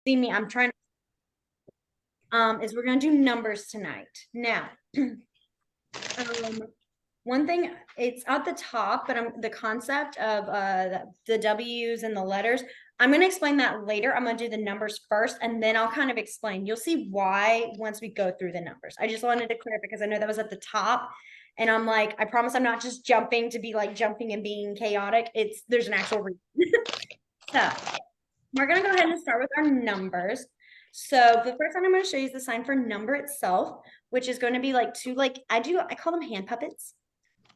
see me, I'm trying is we're going to do numbers tonight. Now, one thing, it's at the top, but the concept of the W's and the letters, I'm going to explain that later. I'm going to do the numbers first, and then I'll kind of explain. You'll see why once we go through the numbers. I just wanted to clear because I know that was at the top. And I'm like, I promise I'm not just jumping to be like jumping and being chaotic. There's an actual reason. So we're going to go ahead and start with our numbers. So the first one I'm going to show you is the sign for number itself, which is going to be like I call them hand puppets.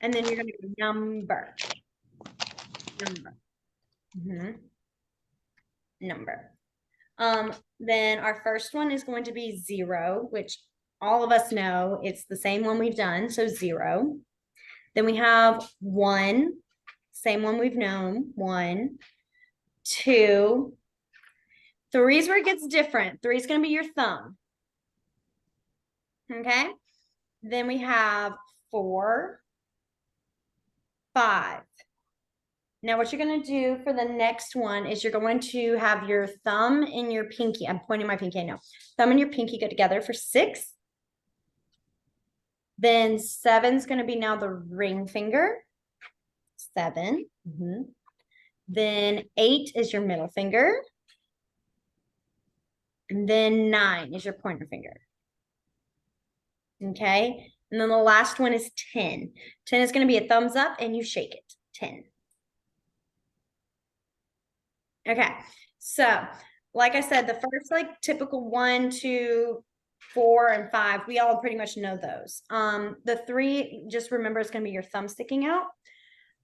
And then you're going to do number. Number. Then our first one is going to be 0, which all of us know it's the same one we've done. So 0. Then we have 1, same one we've known, 1, 2. 3 is where it gets different. 3 is going to be your thumb. Okay. Then we have 4, 5. Now what you're going to do for the next one is you're going to have your thumb and your pinky. I'm pointing my pinky, I know. Thumb and your pinky go together for 6. Then 7 is going to be now the ring finger. 7. Then 8 is your middle finger. And then 9 is your pointer finger. Okay. And then the last one is 10. 10 is going to be a thumbs up and you shake it. 10. Okay. So like I said, the first like typical 1, 2, 4, and 5, we all pretty much know those. The 3, just remember it's going to be your thumb sticking out.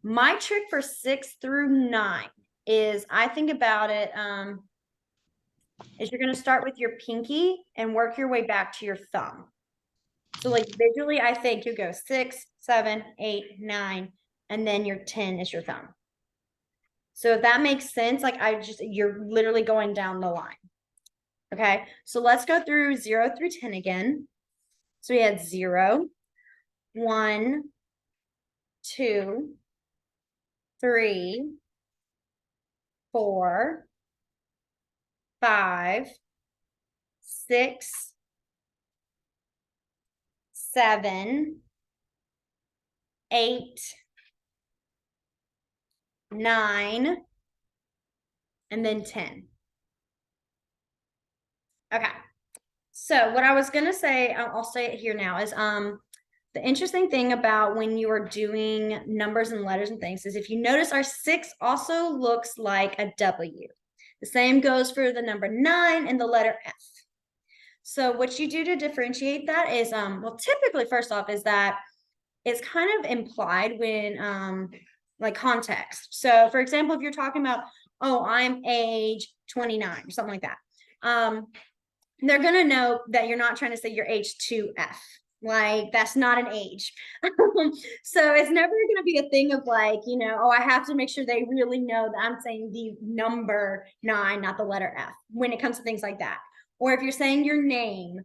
My trick for 6 through 9 is I think about it is you're going to start with your pinky and work your way back to your thumb. So like visually, I think you go 6, 7, 8, 9, and then your 10 is your thumb. So if that makes sense, like you're literally going down the line. Okay, so let's go through 0 through 10 again. So we had 0, 1, 2, 3, 4, 5, 6, 7, 8, 9, and then 10. Okay. So what I was going to say, I'll say it here now, is the interesting thing about when you are doing numbers and letters and things is if you notice our 6 also looks like a W. The same goes for the number 9 and the letter F. So what you do to differentiate that is, well, typically first off is that it's kind of implied when like context. So for example, if you're talking about, oh, I'm age 29 or something like that. They're going to know that you're not trying to say you're age 2F. Like that's not an age. So it's never going to be a thing of like, oh, I have to make sure they really know that I'm saying the number 9, not the letter F when it comes to things like that. Or if you're saying your name,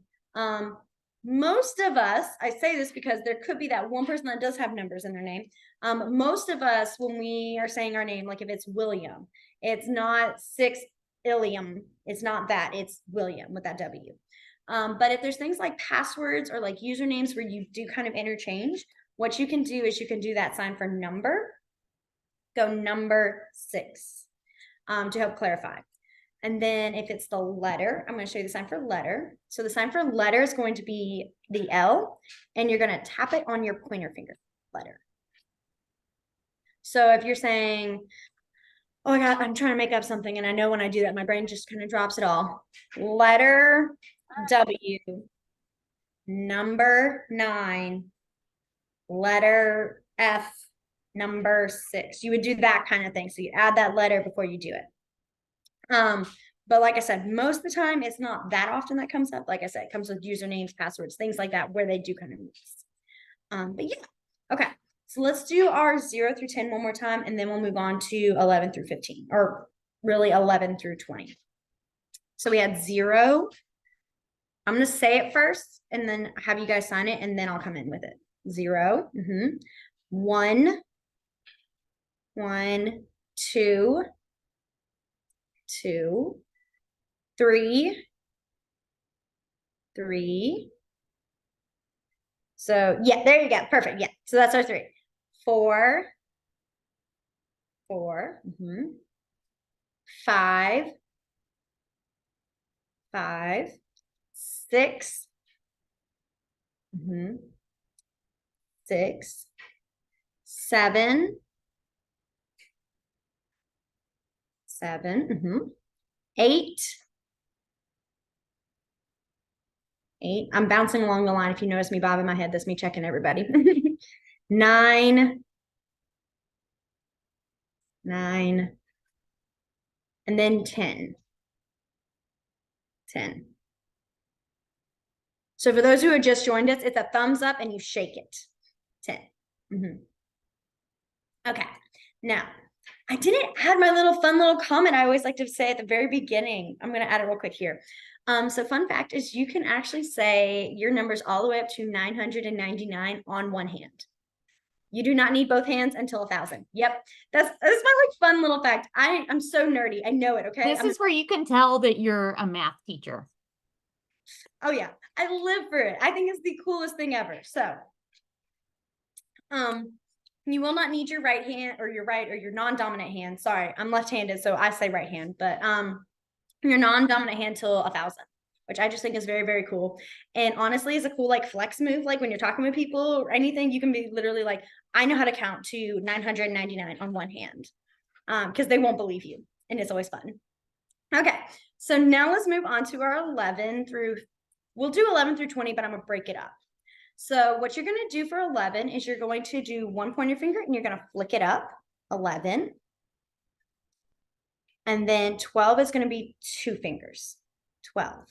most of us, I say this because there could be that one person that does have numbers in their name. Most of us, when we are saying our name, like if it's William, it's not 6 Ilium. It's not that, it's William with that W. But if there's things like passwords or like usernames where you do kind of interchange, what you can do is you can do that sign for number, go number 6 to help clarify. And then if it's the letter, I'm going to show you the sign for letter. So the sign for letter is going to be the L, and you're going to tap it on your pointer finger, letter. So if you're saying, oh my God, I'm trying to make up something, and I know when I do that, my brain just kind of drops it all. Letter W, number 9, letter F, number 6. You would do that kind of thing. So you add that letter before you do it. But like I said, most of the time it's not that often that comes up. Like I said, it comes with usernames, passwords, things like that, where they do kind of mix. But yeah, okay. So let's do our 0 through 10 one more time, and then we'll move on to 11 through 15, or really 11 through 20. So we had 0. I'm going to say it first, and then have you guys sign it, and then I'll come in with it. 0, 1, 1, 2, 2, 3, 3. So yeah, there you go. Perfect. Yeah. So that's our 3. 4, 4. 5, 5. 6. 6. 7, 7. 8, 8. I'm bouncing along the line. If you notice me bobbing my head, that's me checking everybody. 9, 9. And then 10, 10. So for those who have just joined us, it's a thumbs up and you shake it. 10. Okay. Now, I didn't add my little fun little comment I always like to say at the very beginning. I'm going to add it real quick here. So fun fact is you can actually say your numbers all the way up to 999 on one hand. You do not need both hands until 1,000. Yep. That's my like fun little fact. I'm so nerdy. I know it. Okay. This is where you can tell that you're a math teacher. Oh yeah. I live for it. I think it's the coolest thing ever. So, you will not need your right hand or your non-dominant hand. Sorry, I'm left-handed, so I say right hand, but your non-dominant hand till 1,000, which I just think is very, very cool. And honestly, is a cool like flex move. Like when you're talking with people or anything, you can be literally like, I know how to count to 999 on one hand, because they won't believe you, and it's always fun. Okay, so now let's move on to our 11 through. We'll do 11 through 20, but I'm gonna break it up. So what you're going to do for 11 is you're going to do one pointer finger and you're going to flick it up, 11. And then 12 is going to be 2 fingers, 12.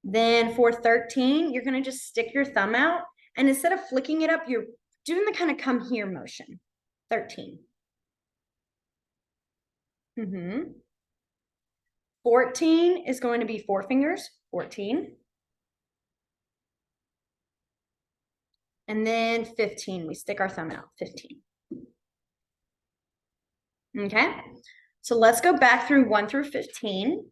Then for 13, you're going to just stick your thumb out. And instead of flicking it up, you're doing the kind of come here motion, 13. 14 is going to be 4 fingers, 14. And then 15, we stick our thumb out, 15. Okay, so let's go back through 1 through 15.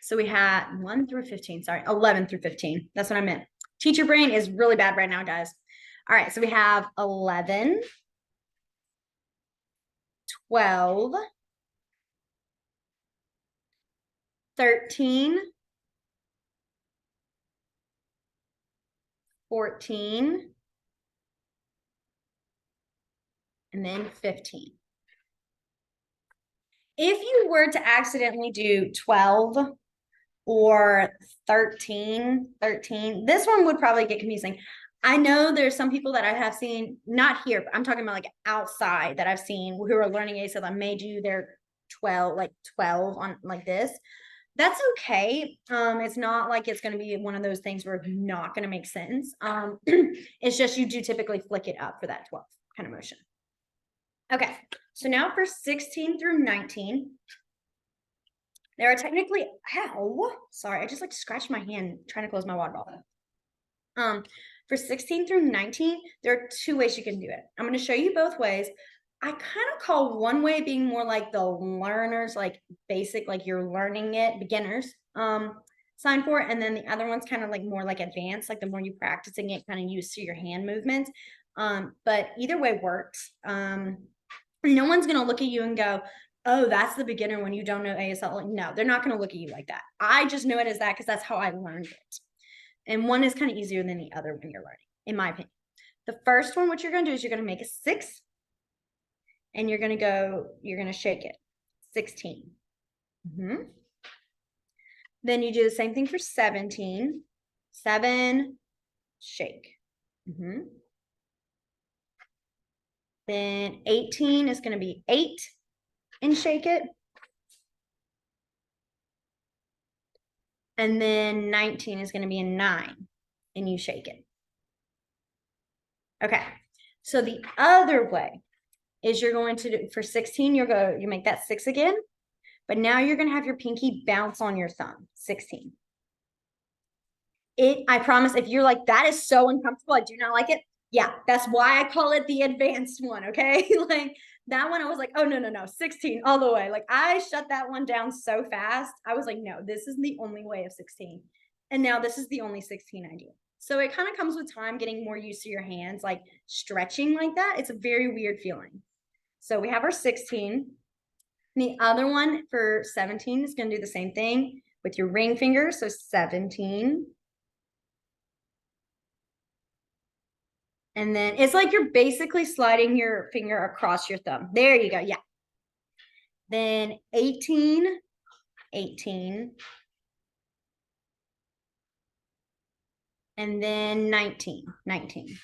So we had 1 through 15, sorry, 11 through 15. That's what I meant. Teacher brain is really bad right now, guys. All right, so we have 11, 12, 13, 14, and then 15. If you were to accidentally do 12 or 13, this one would probably get confusing. I know there's some people that I have seen, not here, but I'm talking about like outside that I've seen who are learning ASL that may do their 12 on like this. That's okay. It's not like it's going to be one of those things where it's not going to make sense. It's just you do typically flick it up for that 12 kind of motion. Okay, so now for 16 through 19, there are technically, sorry, I just like scratched my hand trying to close my water bottle. For 16 through 19, there are 2 ways you can do it. I'm going to show you both ways. I kind of call one way being more like the learners, like basic, like you're learning it, beginners sign for it. And then the other one's kind of like more like advanced, like the more you practicing it, kind of used to your hand movements. But either way works. No one's going to look at you and go, oh, that's the beginner when you don't know ASL. Like, no, they're not going to look at you like that. I just know it as that because that's how I learned it. And one is kind of easier than the other when you're learning, in my opinion. The first one, what you're going to do is you're going to make a 6 and you're going to shake it. 16. Then you do the same thing for 17. 7, shake. Then 18 is going to be 8 and shake it. And then 19 is going to be a 9 and you shake it. Okay. So the other way is you're going to do, for 16, you make that 6 again, but now you're going to have your pinky bounce on your thumb, 16. I promise if you're like, that is so uncomfortable, I do not like it. Yeah, that's why I call it the advanced one, okay? Like That one I was like, oh no, no, no, 16 all the way. Like I shut that one down so fast. I was like, no, this is the only way of 16. And now this is the only 16 I do. So it kind of comes with time getting more used to your hands, like stretching like that. It's a very weird feeling. So we have our 16. The other one for 17 is going to do the same thing with your ring finger. So 17. And then it's like you're basically sliding your finger across your thumb. There you go. Yeah. Then 18, 18. And then 19, 19.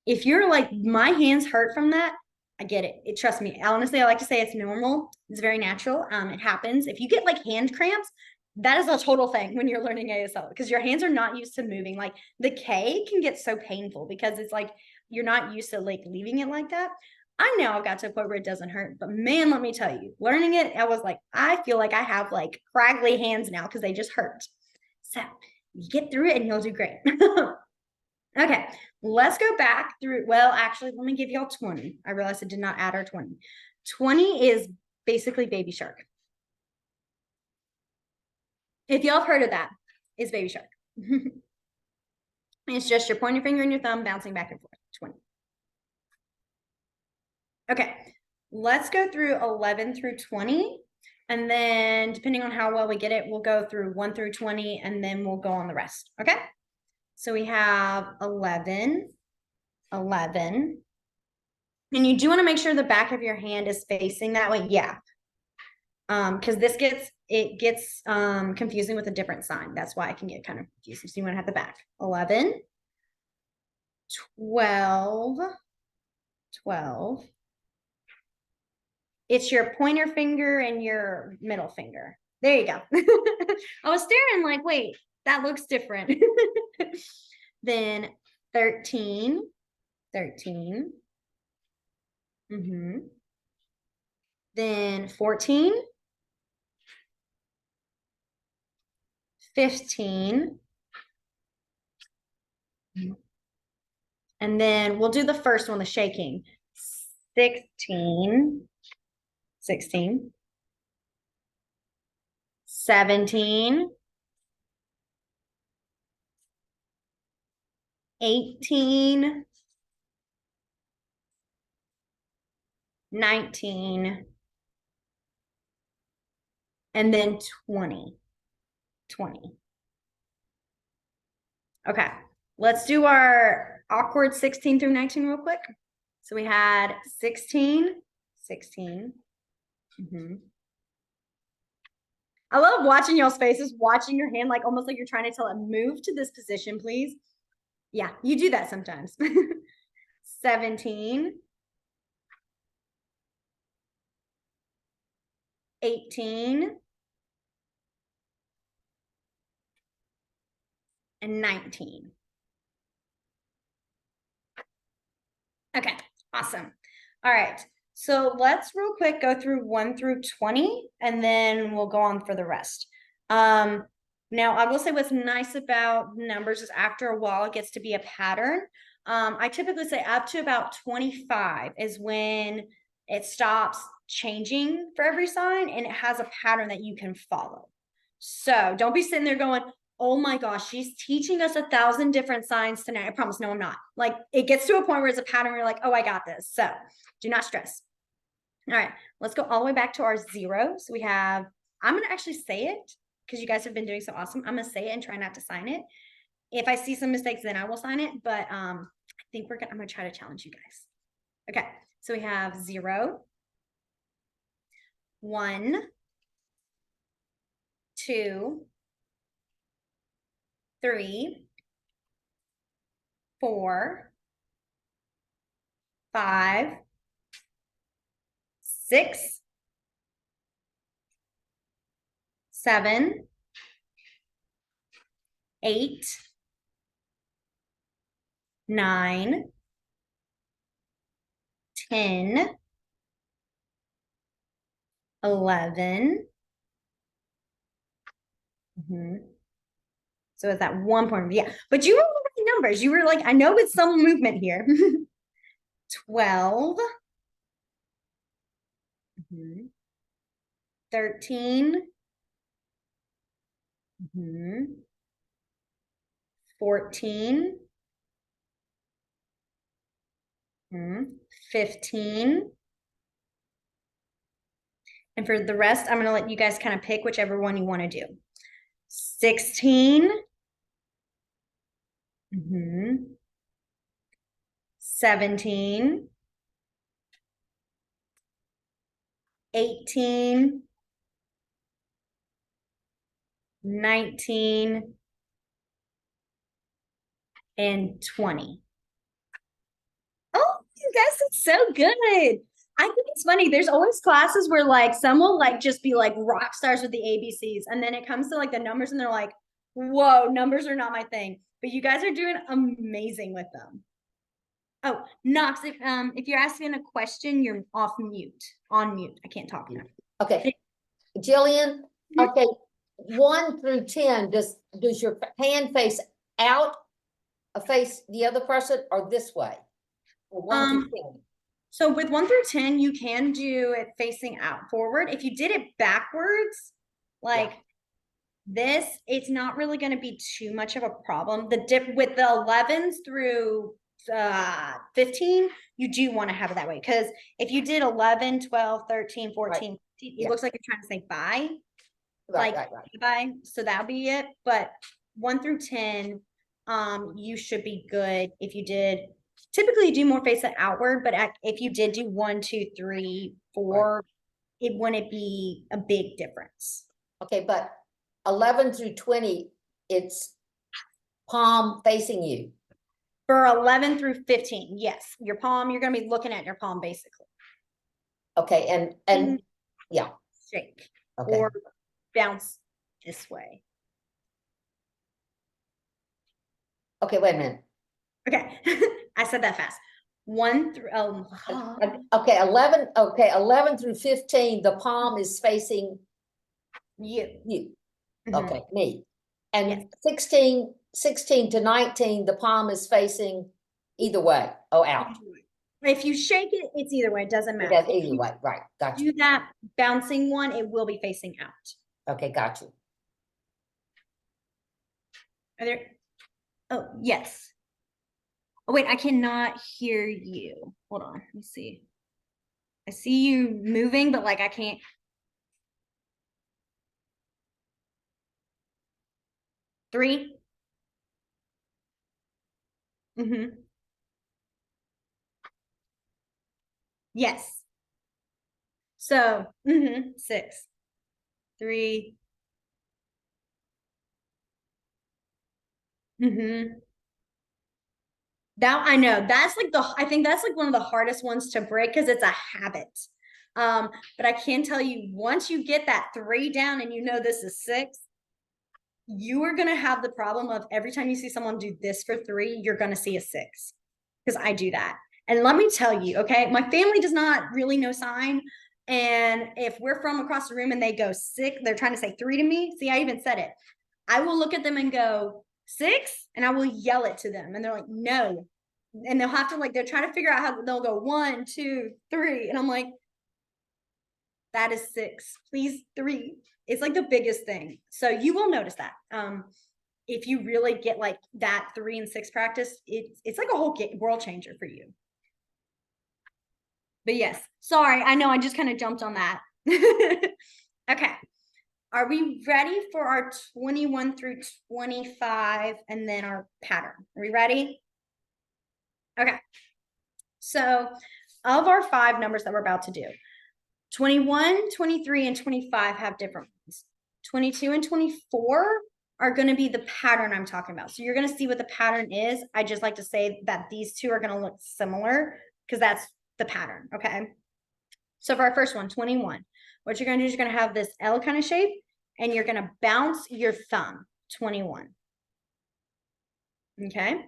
If you're like, my hands hurt from that, I get it. Trust me. Honestly, I like to say it's normal. It's very natural. It happens. If you get like hand cramps, that is a total thing when you're learning ASL because your hands are not used to moving. Like the K can get so painful because it's like you're not used to like leaving it like that. I now got to a point where it doesn't hurt, but man, let me tell you, learning it, I was like, I feel like I have like craggly hands now because they just hurt. So you get through it and you'll do great. Okay, let's go back through. Well, actually, let me give y'all 20. I realized I did not add our 20. 20 is basically baby shark. If y'all have heard of that, it's baby shark. It's just your pointer finger and your thumb bouncing back and forth. 20. Okay, let's go through 11 through 20. And then depending on how well we get it, we'll go through 1 through 20 and then we'll go on the rest. Okay, so we have 11, 11. And you do want to make sure the back of your hand is facing that way. Yeah. Because this gets confusing with a different sign. That's why it can get kind of confusing. So you want to have the back. 11, 12, 12. It's your pointer finger and your middle finger. There you go. I was staring like, wait, that looks different. Then 13, 13. Mm-hmm. Then 14, 15. And then we'll do the first one, the shaking. 16, 16, 17, 18, 19, and then 20, 20. Okay, let's do our awkward 16 through 19 real quick. So we had 16, 16. Mm-hmm. I love watching y'all's faces, watching your hand, like almost like you're trying to tell it, move to this position, please. Yeah, you do that sometimes. 17, 18, and 19. Okay, awesome. All right, so let's real quick go through 1 through 20, and then we'll go on for the rest. Now, I will say what's nice about numbers is after a while, it gets to be a pattern. I typically say up to about 25 is when it stops changing for every sign and it has a pattern that you can follow. So don't be sitting there going, oh my gosh, she's teaching us 1,000 different signs tonight. I promise, no, I'm not. Like it gets to a point where it's a pattern where you're like, oh, I got this. So do not stress. All right, let's go all the way back to our 0. So we have, I'm going to actually say it because you guys have been doing so awesome. I'm going to say it and try not to sign it. If I see some mistakes, then I will sign it. But I think I'm going to try to challenge you guys. Okay, so we have 0, 1, 2, 3, 4, 5, 6, 7, 8, 9, 10, 11. Mm-hmm. So it's that 1 point. Yeah, but you were the right numbers. You were like, I know it's some movement here. 12, mhm, 13, mhm, 14, mhm, 15. And for the rest, I'm going to let you guys kind of pick whichever one you want to do. 16, mhm, 17, 18, 19, and 20. Oh, you guys, it's so good. I think it's funny. There's always classes where like some will like just be like rock stars with the ABCs, and then it comes to like the numbers, and they're like, "Whoa, numbers are not my thing." But you guys are doing amazing with them. Oh, Knox, if you're asking a question, you're off mute. On mute. I can't talk now. Okay, Jillian, okay, 1 through 10, does your hand face out, face the other person, or this way? Or 1 through 10? So with 1 through 10, you can do it facing out forward. If you did it backwards, like this, it's not really going to be too much of a problem. The dip with the 11s through 15, you do want to have it that way, because if you did 11, 12, 13, 14, Right. 15, it looks like you're trying to say bye. Right, Like right. bye. So that'll be it. But 1 through 10, you should be good. If you did, typically you do more face it outward, but if you did do 1, 2, 3, 4, it wouldn't be a big difference. Okay, but 11 through 20, it's palm facing you. For 11 through 15, yes, your palm, you're going to be looking at your palm basically. Okay, and yeah. Shake. Okay. Or bounce this way. Okay, wait a minute. Okay. I said that fast. 1 through Okay, 11 through 15, the palm is facing you. Okay, me. And Yes. 16 to 19, the palm is facing either way. Oh, out. If you shake it, it's either way. It doesn't matter. That's either way, right? Got you. Do that bouncing one, it will be facing out. Okay, got you. Are there? Oh, yes. Oh, wait, I cannot hear you. Hold on. Let me see. I see you moving, but like I can't. Three. Mm-hmm. Yes. So, 6, 3. That I know. That's like I think that's like one of the hardest ones to break because it's a habit. But I can tell you, once you get that 3 down and you know this is 6, you are going to have the problem of every time you see someone do this for 3, you're going to see a 6, because I do that. And let me tell you, okay, my family does not really know sign. And if we're from across the room and they go 6, they're trying to say 3 to me. See, I even said it. I will look at them and go 6, and I will yell it to them. And they're like, no. And they'll have to like, they're trying to figure out how they'll go 1, 2, 3. And I'm like, that is 6, please 3. It's like the biggest thing. So you will notice that. If you really get like that 3 and 6 practice, it's like a whole world changer for you. But yes, sorry, I know I just kind of jumped on that. Okay. Are we ready for our 21 through 25 and then our pattern? Are we ready? Okay. So of our 5 numbers that we're about to do, 21, 23, and 25 have different ones. 22 and 24 are going to be the pattern I'm talking about. So you're going to see what the pattern is. I just like to say that these two are going to look similar because that's the pattern. Okay. So for our first one, 21, what you're going to do is you're going to have this L kind of shape, and you're going to bounce your thumb, 21. Okay.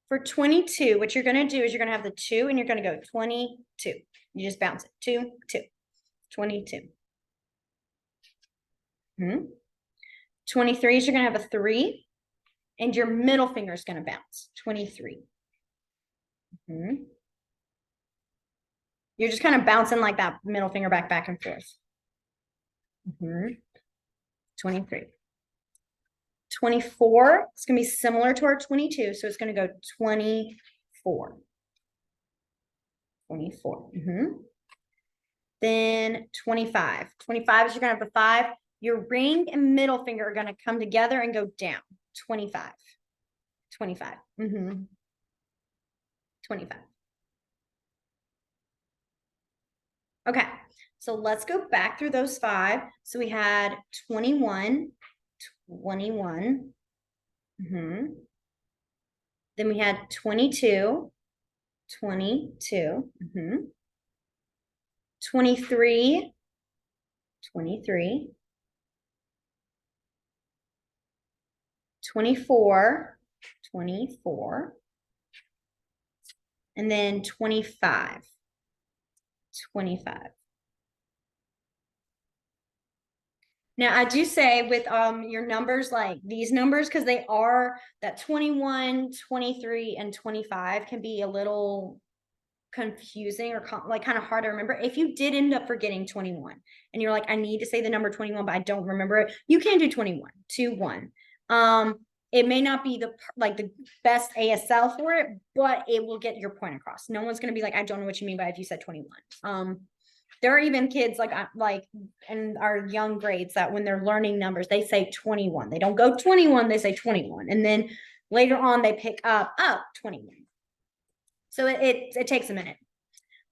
For 22, what you're going to do is you're going to have the 2, and you're going to go 22. You just bounce it, 2, 2, 22. 23 is you're going to have a 3, and your middle finger is going to bounce, 23. You're just kind of bouncing like that middle finger back and forth. 23. 24, it's going to be similar to our 22. So it's going to go 24. 24. Then 25. 25 is you're going to have the 5. Your ring and middle finger are going to come together and go down. 25. 25. 25. Okay, so let's go back through those 5. So we had 21, 21. Then we had 22, 22. 23, 23. 24, 24. And then 25, 25. Now I do say with your numbers, like these numbers, because they are that 21, 23, and 25 can be a little confusing or like kind of hard to remember. If you did end up forgetting 21 and you're like, I need to say the number 21, but I don't remember it, you can do 21, 2, 1. It may not be the best ASL for it, but it will get your point across. No one's going to be like, I don't know what you mean by if you said 21. There are even kids like in our young grades that when they're learning numbers, they say 21. They don't go 21, they say 21. And then later on they pick up 21. So it takes a minute.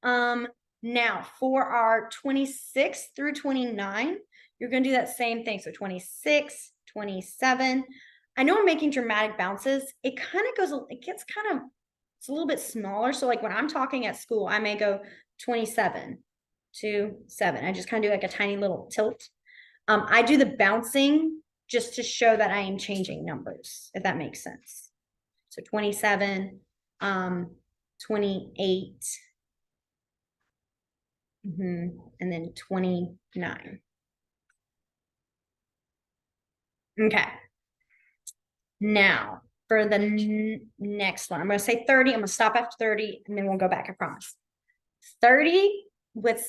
Now for our 26 through 29, you're going to do that same thing. So 26, 27. I know I'm making dramatic bounces. It kind of goes, it gets kind of, it's a little bit smaller. So like when I'm talking at school, I may go 27 to 7. I just kind of do like a tiny little tilt. I do the bouncing just to show that I am changing numbers, if that makes sense. So 27, 28, and then 29. Okay. Now for the next one, I'm going to say 30. I'm going to stop after 30 and then we'll go back, I promise. 30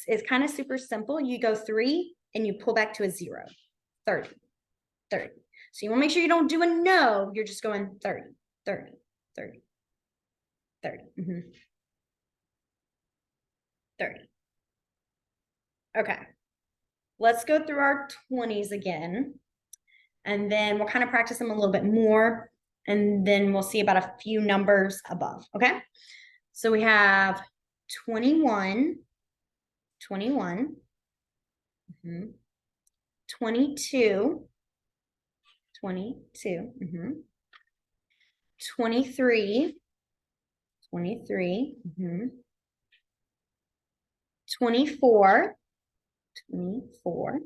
is kind of super simple. You go 3 and you pull back to a 0. 30, 30. So you want to make sure you don't do a no. You're just going 30, 30, 30, 30. 30. Okay. Let's go through our 20s again. And then we'll kind of practice them a little bit more. And then we'll see about a few numbers above. Okay. So we have 21, 21, 22, 22, 23, 23, 24, 24,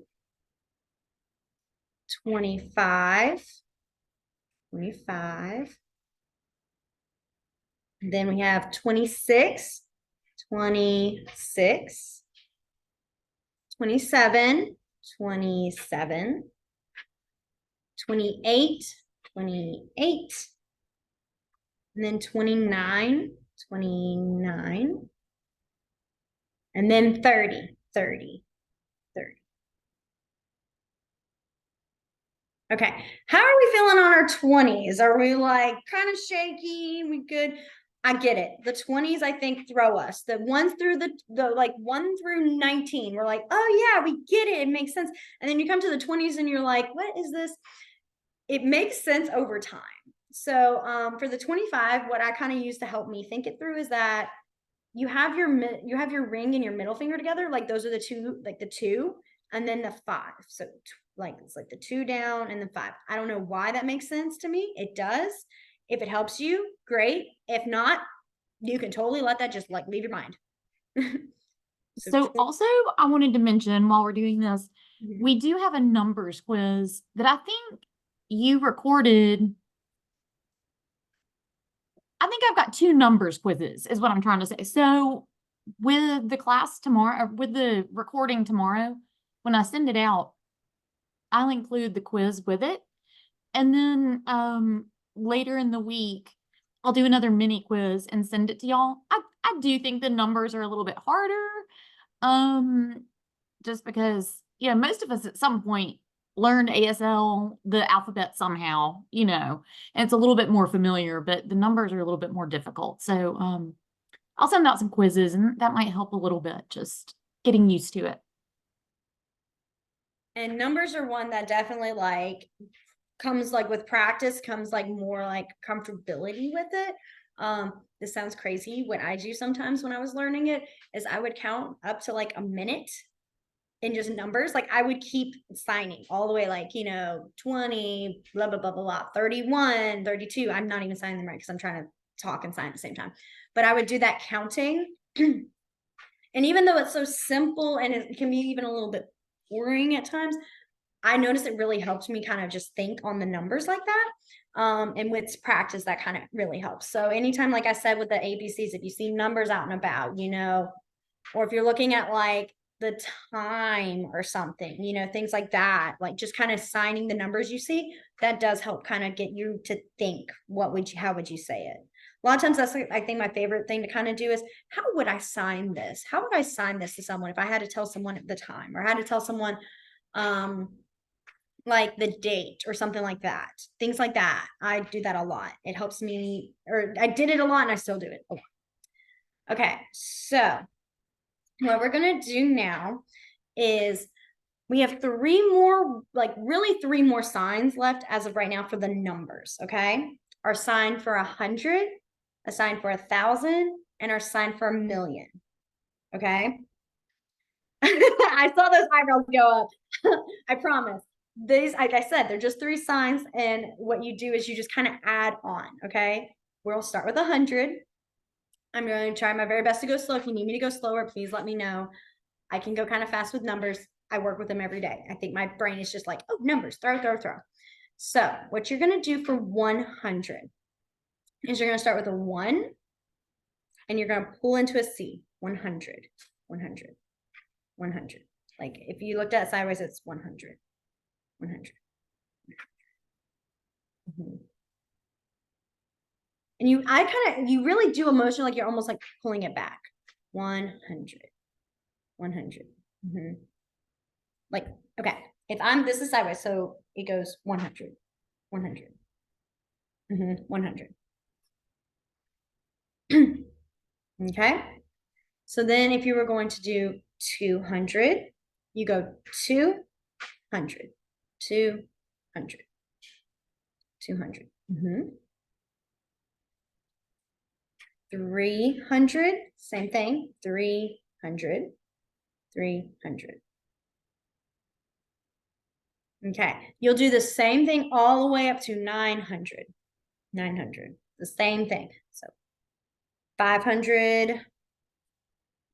25, 25. Then we have 26, 26, 27, 27, 28, 28, and then 29, 29, and then 30, 30, 30. Okay, how are we feeling on our 20s? Are we like kind of shaky? We good? I get it. The 20s, I think, throw us. The ones through the like 1 through 19, we're like, oh yeah, we get it. It makes sense. And then you come to the 20s and you're like, what is this? It makes sense over time. So for the 25, what I kind of use to help me think it through is that you have your ring and your middle finger together. Like those are the two, like the 2, and then the 5. So like it's like the 2 down and the 5. I don't know why that makes sense to me. It does. If it helps you, great. If not, you can totally let that just like leave your mind. So also I wanted to mention while we're doing this, we do have a numbers quiz that I think you recorded. I think I've got 2 numbers quizzes is what I'm trying to say. So with the class tomorrow, or with the recording tomorrow, when I send it out, I'll include the quiz with it. And then later in the week, I'll do another mini quiz and send it to y'all. I I do think the numbers are a little bit harder. Just because, most of us at some point learned ASL, the alphabet somehow, and it's a little bit more familiar, but the numbers are a little bit more difficult. So, I'll send out some quizzes and that might help a little bit, just getting used to it. And numbers are one that definitely like comes like with practice, comes like more like comfortability with it. This sounds crazy. What I do sometimes when I was learning it is I would count up to like a minute in just numbers. Like I would keep signing all the way, like, 20, blah, blah, blah, blah, blah, 31, 32. I'm not even signing them right because I'm trying to talk and sign at the same time. But I would do that counting. And even though it's so simple and it can be even a little bit boring at times, I noticed it really helped me kind of just think on the numbers like that. And with practice, that kind of really helps. So anytime, like I said, with the ABCs, if you see numbers out and about, or if you're looking at like the time or something, things like that, like just kind of signing the numbers you see, that does help kind of get you to think, how would you say it? A lot of times that's, I think, my favorite thing to kind of do is, how would I sign this? How would I sign this to someone if I had to tell someone at the time, or had to tell someone, like the date or something like that. Things like that. I do that a lot. It helps me, or I did it a lot and I still do it a lot. Okay, so what we're gonna do now is we have three more, like really three more signs left as of right now for the numbers. Okay, our sign for 100, a sign for 1,000, and our sign for 1,000,000. Okay. I saw those eyebrows go up. I promise. These, like I said, they're just three signs. And what you do is you just kind of add on. Okay. We'll start with 100. I'm going to try my very best to go slow. If you need me to go slower, please let me know. I can go kind of fast with numbers. I work with them every day. I think my brain is just like, oh, numbers, throw, throw, throw. So what you're going to do for 100 is you're going to start with a 1 and you're going to pull into a C. 100, 100, 100. Like if you looked at it sideways, it's 100, 100. Mm-hmm. And you really do a motion like you're almost like pulling it back. 100, 100. Mm-hmm. Like, okay, this is sideways, so it goes 100, 100, 100. Okay. So then if you were going to do 200, you go 200, 200, 200. 300, same thing, 300, 300. Okay, you'll do the same thing all the way up to 900, 900, the same thing. So 500,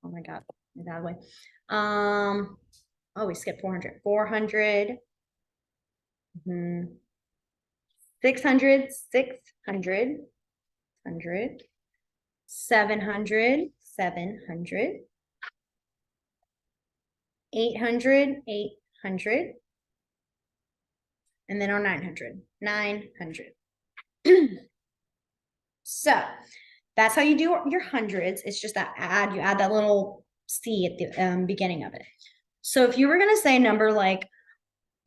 oh my God, get out of the way. Oh, we skipped 400, 400, 600, 600, 100, 700, 700, 800, 800, and then our 900, 900. So that's how you do your hundreds. It's just that you add that little C at the beginning of it. So if you were going to say a number like,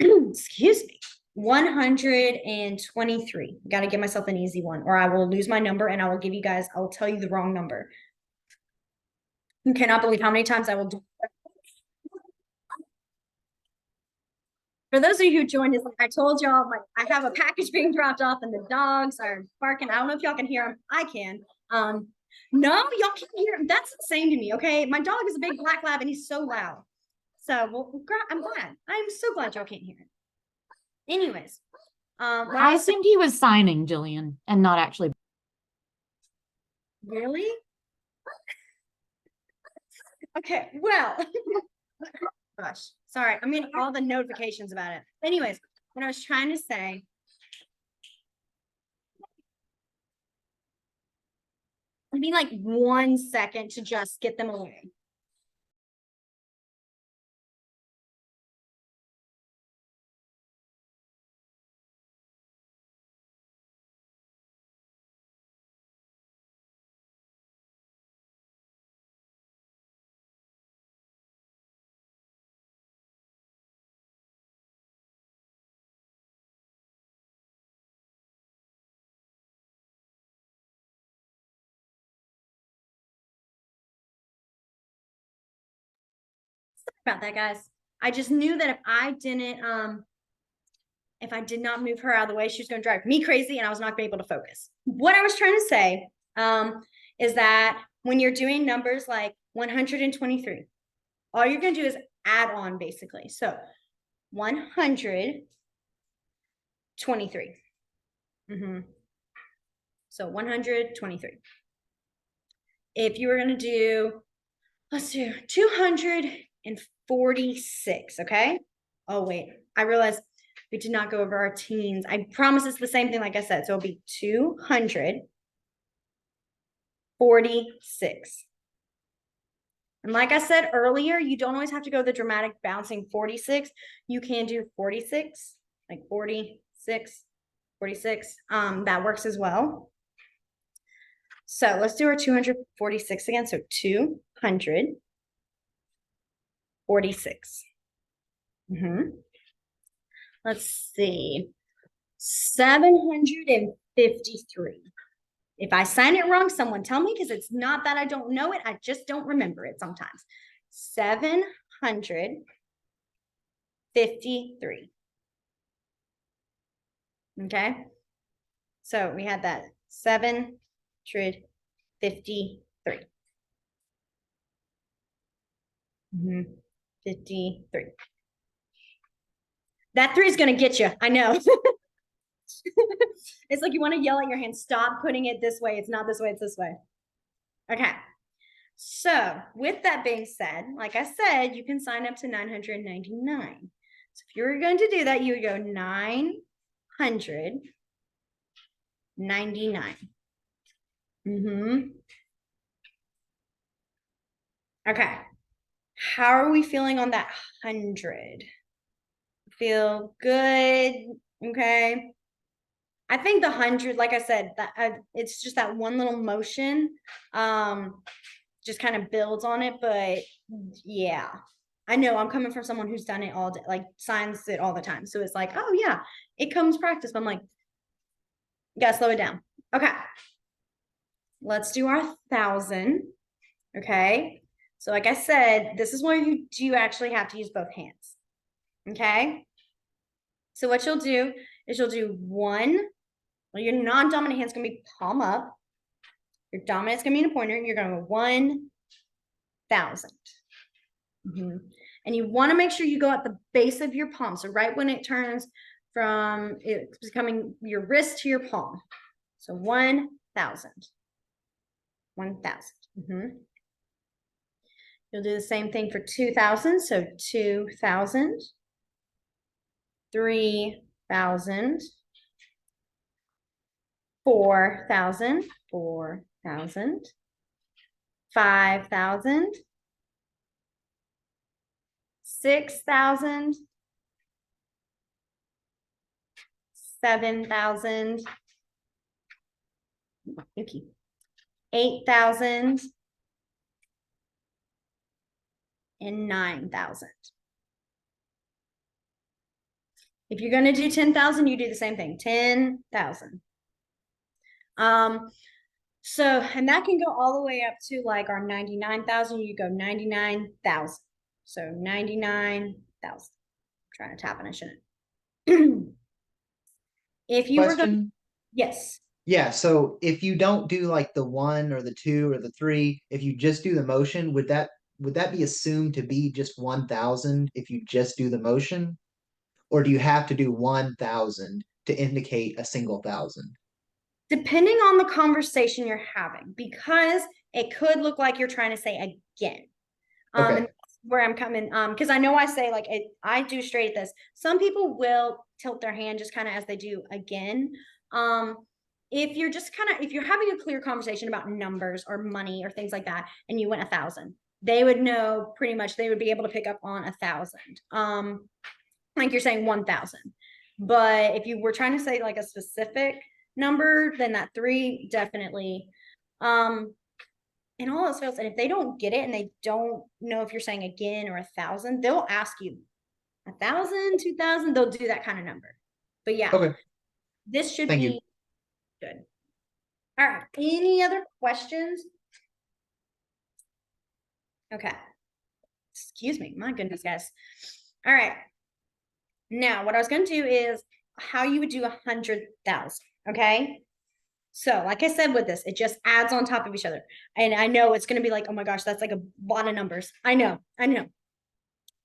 excuse me, 123, got to give myself an easy one, or I will lose my number and I will tell you the wrong number. You cannot believe how many times I will do. For those of you who joined us, like I told y'all, I have a package being dropped off and the dogs are barking. I don't know if y'all can hear them. I can. No, y'all can't hear them. That's insane to me. Okay. My dog is a big black lab and he's so loud. So, well, I'm glad. I'm so glad y'all can't hear it. Anyways, I assumed he was signing, Jillian, and not actually. Really? Okay, well, gosh, sorry. I'm getting all the notifications about it. Anyways, what I was trying to say, it'd be like 1 second to just get them away. About that, guys. I just knew that if I did not move her out of the way, she was going to drive me crazy and I was not going to be able to focus. What I was trying to say is that when you're doing numbers like 123, all you're going to do is add on basically. So 123. So 123. If you were going to do, let's do 246, okay? Oh, wait, I realized we did not go over our teens. I promise it's the same thing, like I said. So it'll be 246. And like I said earlier, you don't always have to go the dramatic bouncing 46. You can do 46, like 46, 46. That works as well. So let's do our 246 again. So 246. Let's see. 753. If I sign it wrong, someone tell me, because it's not that I don't know it. I just don't remember it sometimes. 753. Okay. So we had that 753. 53. That 3 is going to get you. I know. It's like you want to yell at your hand, stop putting it this way. It's not this way, it's this way. Okay. So with that being said, like I said, you can sign up to 999. So if you were going to do that, you would go 999. Okay. How are we feeling on that 100? Feel good? Okay. I think the 100, like I said, that it's just that one little motion, just kind of builds on it. But yeah, I know I'm coming from someone who's done it all day, like signs it all the time. So it's like, oh yeah, it comes practice. But I'm like, you gotta slow it down. Okay, let's do our 1,000. Okay, so like I said, this is where you do actually have to use both hands. Okay, so what you'll do is you'll do one. Well, your non-dominant hand's gonna be palm up. Your dominant's gonna be in a pointer. You're gonna go 1,000. And you want to make sure you go at the base of your palm. So right when it turns from it's becoming your wrist to your palm. So 1,000. 1,000. You'll do the same thing for 2,000. So 2,000. 3,000. 4,000. 4,000. 5,000. 6,000. 7,000. 8,000. And 9,000. If you're going to do 10,000, you do the same thing. 10,000. So, and that can go all the way up to like our 99,000. You go 99,000. So 99,000. Trying to tap and I shouldn't. If you were going, Question? yes. Yeah, so if you don't do like the 1 or the 2 or the 3, if you just do the motion, would that be assumed to be just 1,000 if you just do the motion? Or do you have to do 1,000 to indicate a single thousand? Depending on the conversation you're having, because it could look like you're trying to say again. Okay. And that's where I'm coming, because I know I say like I do straight this. Some people will tilt their hand just kind of as they do again. If you're just kind of if you're having a clear conversation about numbers or money or things like that, and you went 1,000, they would know pretty much. They would be able to pick up on 1,000. Like you're saying 1,000. But if you were trying to say like a specific number, then that 3 definitely. And all else fails. And if they don't get it and they don't know if you're saying again or 1,000, they'll ask you 1,000, 2,000. They'll do that kind of number. But yeah, Okay. this should Thank be you. good. All right. Any other questions? Okay. Excuse me. My goodness, guys. All right. Now, what I was going to do is how you would do 100,000. Okay. So, like I said, with this, it just adds on top of each other. And I know it's going to be like, oh my gosh, that's like a lot of numbers. I know.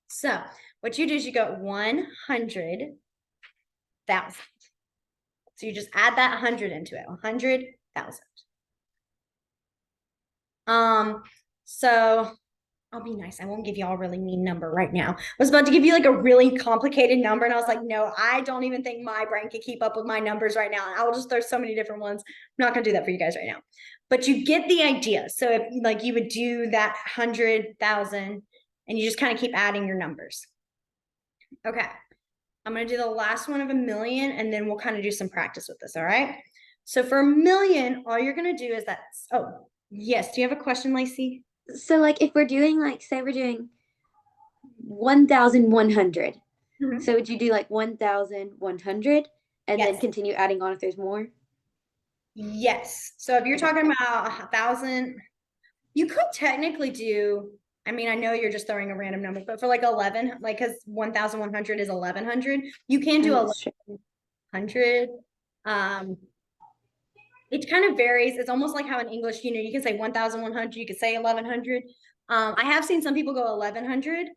So, what you do is you go 100,000. So you just add that 100 into it, 100,000. So I'll be nice. I won't give you all a really mean number right now. I was about to give you like a really complicated number, and I was like, no, I don't even think my brain can keep up with my numbers right now. I'll just throw so many different ones. I'm not gonna do that for you guys right now. But you get the idea. So if like you would do that 100,000 and you just kind of keep adding your numbers. Okay. I'm going to do the last one of a million, and then we'll kind of do some practice with this. All right. So for a million, all you're going to do is that. Oh, yes. Do you have a question, Lacey? So like if we're doing like say we're doing 1,100. Mhm. So would you do like 1,100 and then Yes. continue adding on if there's more? Yes. So if you're talking about 1,000, you could technically do, I mean, I know you're just throwing a random number, but for like 11, like, because 1,100 is 1,100, you can do Oh, that's true. 1,100. It kind of varies. It's almost like how in English, you can say 1,100, you could say 1,100. I have seen some people go 1,100,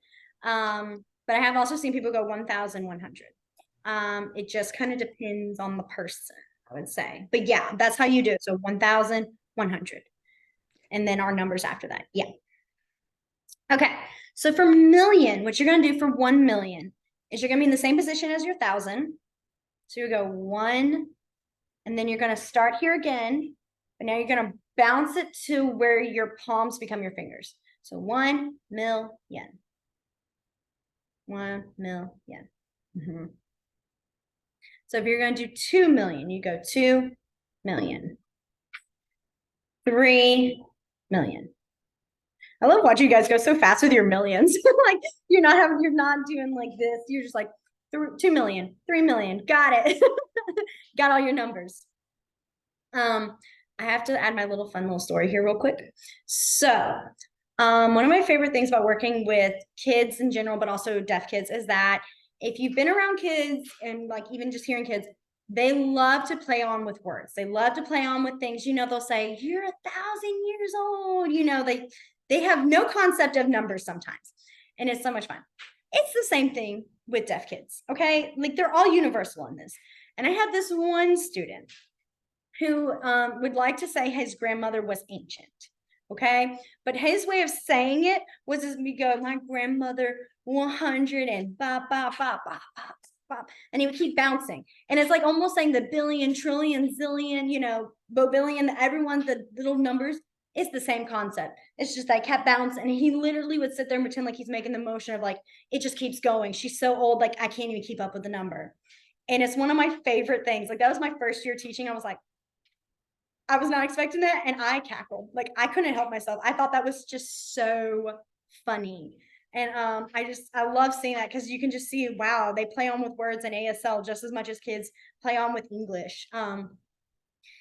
but I have also seen people go 1,100. It just kind of depends on the person, I would say. But yeah, that's how you do it. So 1,100. And then our numbers after that. Yeah. Okay. So for million, what you're going to do for 1 million is you're going to be in the same position as your 1,000. So you go 1, and then you're going to start here again, but now you're going to bounce it to where your palms become your fingers. So 1 million. 1 million. Mm-hmm. So if you're going to do 2 million, you go 2 million. 3 million. I love watching you guys go so fast with your millions. Like you're not doing like this. You're just like 2 million, 3 million. Got it. Got all your numbers. I have to add my fun little story here real quick. So, one of my favorite things about working with kids in general, but also deaf kids, is that if you've been around kids and like even just hearing kids, they love to play on with words. They love to play on with things. They'll say, "You're 1,000 years old." They have no concept of numbers sometimes, and it's so much fun. It's the same thing with deaf kids. Okay, like they're all universal in this. And I had this one student who would like to say his grandmother was ancient. Okay. But his way of saying it was as we go, my grandmother 100 and bop, bop, bop, bop, bop, bop. And he would keep bouncing. And it's like almost saying the billion, trillion, zillion, bobillion, everyone's the little numbers. It's the same concept. It's just I kept bouncing. And he literally would sit there and pretend like he's making the motion of like, it just keeps going. She's so old, like I can't even keep up with the number. And it's one of my favorite things. Like that was my first year teaching. I was like, I was not expecting that, and I cackled. Like I couldn't help myself. I thought that was just so funny. And I love seeing that because you can just see, wow, they play on with words in ASL just as much as kids play on with English.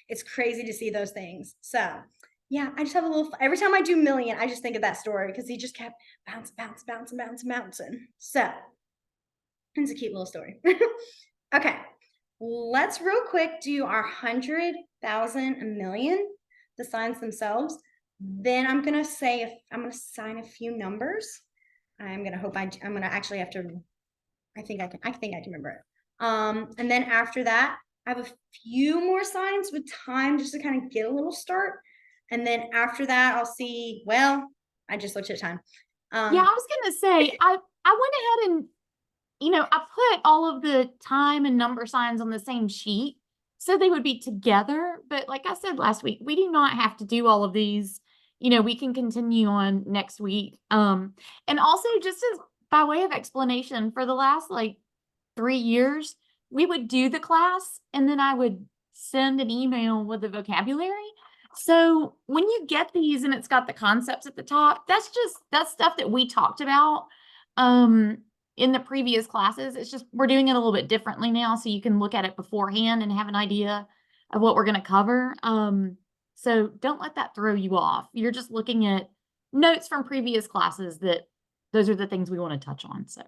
It's crazy to see those things. So yeah, I just have a little every time I do million, I just think of that story because he just kept bouncing. So it's a cute little story. Okay. Let's real quick do our 100,000, a million, the signs themselves. Then I'm going to sign a few numbers. I'm going to actually have to, I think I can remember it. And then after that, I have a few more signs with time just to kind of get a little start. And then after that, I'll see, well, I just looked at time. Yeah, I was going to say, I went ahead and I put all of the time and number signs on the same sheet so they would be together. But like I said last week, we do not have to do all of these. We can continue on next week. And also just as by way of explanation, for the last like 3 years, we would do the class and then I would send an email with the vocabulary. So when you get these and it's got the concepts at the top, that's stuff that we talked about. In the previous classes. It's just we're doing it a little bit differently now, so you can look at it beforehand and have an idea of what we're going to cover. So don't let that throw you off. You're just looking at notes from previous classes that those are the things we want to touch on. So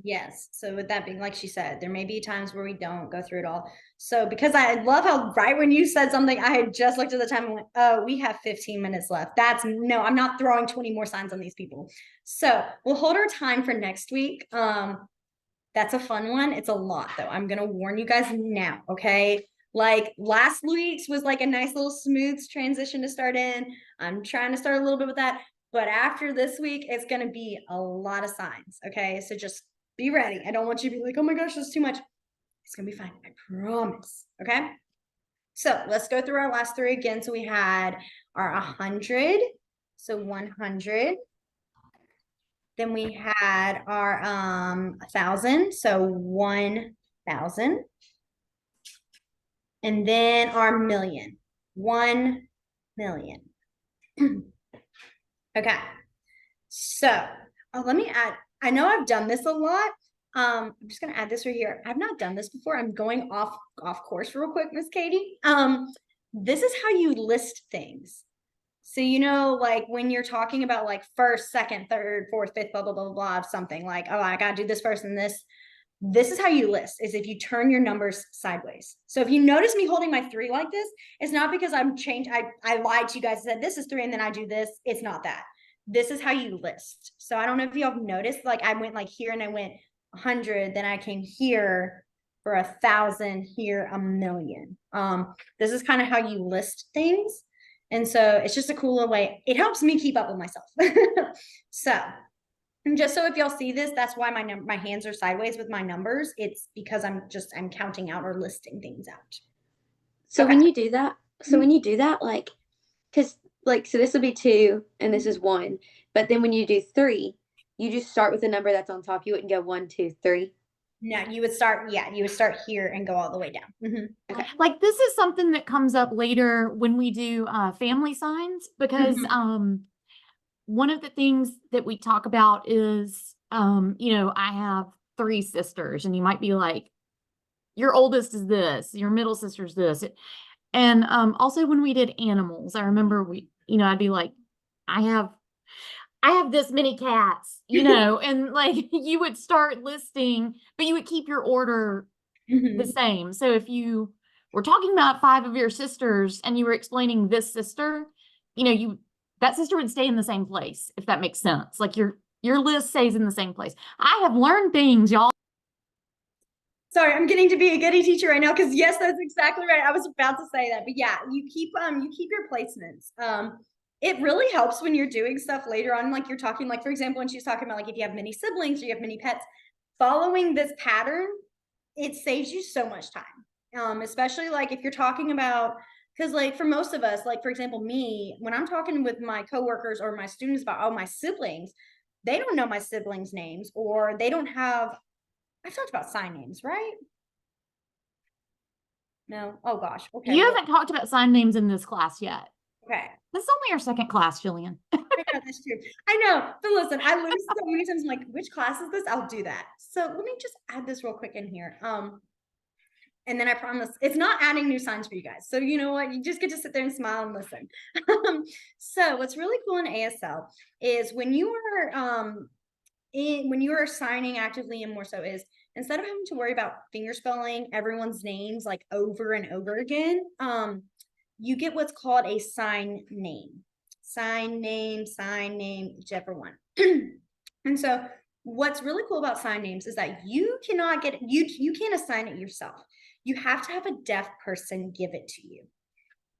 Yes. So with that being, like she said, there may be times where we don't go through it all. So because I love how right when you said something, I had just looked at the time and went, oh, we have 15 minutes left. That's no, I'm not throwing 20 more signs on these people. So we'll hold our time for next week. That's a fun one. It's a lot though. I'm gonna warn you guys now, okay? Like last week's was like a nice little smooth transition to start in. I'm trying to start a little bit with that. But after this week, it's gonna be a lot of signs. Okay. So just be ready. I don't want you to be like, oh my gosh, that's too much. It's gonna be fine. I promise. Okay. So let's go through our last three again. So we had our 100. So 100. Then we had our 1,000. So 1,000. And then our million. 1 million. Okay. So let me add, I know I've done this a lot. I'm just gonna add this right here. I've not done this before. I'm going off course real quick, Miss Katie. This is how you list things. So you know, like when you're talking about like first, second, third, fourth, fifth, blah, blah, blah, blah, of something like, oh, I gotta do this first and this. This is how you list, is if you turn your numbers sideways. So if you notice me holding my 3 like this, it's not because I'm changed. I lied to you guys and said this is 3 and then I do this. It's not that. This is how you list. So I don't know if y'all have noticed, like I went like here and I went 100, then I came here for 1,000, here 1,000,000. This is kind of how you list things. And so it's just a cooler way. It helps me keep up with myself. So and just so if y'all see this, that's why my hands are sideways with my numbers. It's because I'm counting out or listing things out. So Okay. when you do that, like, because like, so this will be 2 and this is 1, but then when you do 3, you just start with the number that's on top. You wouldn't go 1, 2, 3. No, you would start here and go all the way down. Mhm. Okay. like this is something that comes up later when we do family signs, because one of the things that we talk about is you know, I have 3 sisters, and you might be like, your oldest is this, your middle sister's this. And also when we did animals, I remember I'd be like, I have this many cats, you know, and like you would start listing, but you would keep your order the same. So if you were talking about 5 of your sisters and you were explaining this sister, you know, that sister would stay in the same place, if that makes sense. Like your list stays in the same place. I have learned things, y'all. Sorry, I'm getting to be a goody teacher right now because yes, that's exactly right. I was about to say that, but yeah, you keep your placements. It really helps when you're doing stuff later on, like you're talking, like for example, when she's talking about like if you have many siblings or you have many pets, following this pattern, it saves you so much time. Especially like if you're talking about, because like for most of us, like for example, me, when I'm talking with my coworkers or my students about, oh, my siblings, they don't know my siblings' names, or they don't have, I've talked about sign names, right? No. Oh gosh. Okay. You well, haven't talked about sign names in this class yet. okay. This is only our second class, Jillian. I know, that's true. I know. But listen, I lose so many times. I'm like, which class is this? I'll do that. So let me just add this real quick in here. And then I promise it's not adding new signs for you guys. So you know what? You just get to sit there and smile and listen. So what's really cool in ASL is when you are when you are signing actively, and more so, is instead of having to worry about finger spelling everyone's names like over and over again, you get what's called a sign name, whichever one. And so what's really cool about sign names is that you cannot get you can't assign it yourself. You have to have a deaf person give it to you.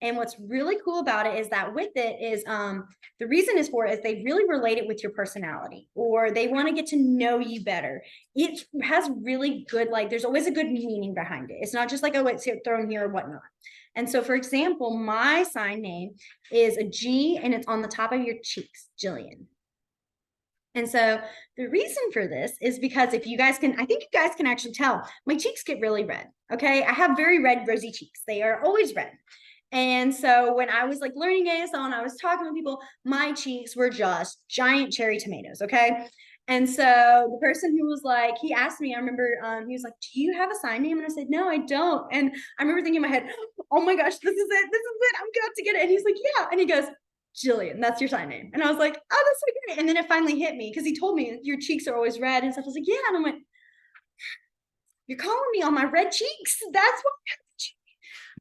And what's really cool about it is that with it is the reason is for it is they really relate it with your personality, or they want to get to know you better. It has really good, like there's always a good meaning behind it. It's not just like, oh, it's thrown here or whatnot. And so for example, my sign name is a G and it's on the top of your cheeks, Jillian. And so the reason for this is because if you guys can, I think you guys can actually tell, my cheeks get really red. Okay. I have very red, rosy cheeks. They are always red. And so when I was like learning ASL and I was talking to people, my cheeks were just giant cherry tomatoes. Okay. And so the person who was like, he asked me, I remember he was like, do you have a sign name? And I said, no, I don't. And I remember thinking in my head, oh my gosh, this is it. I'm about to get it. And he's like, yeah. And he goes, Jillian, that's your sign name. And I was like, oh, that's so great. And then it finally hit me because he told me your cheeks are always red and stuff. I was like, yeah. And I'm like, you're calling me on my red cheeks? That's what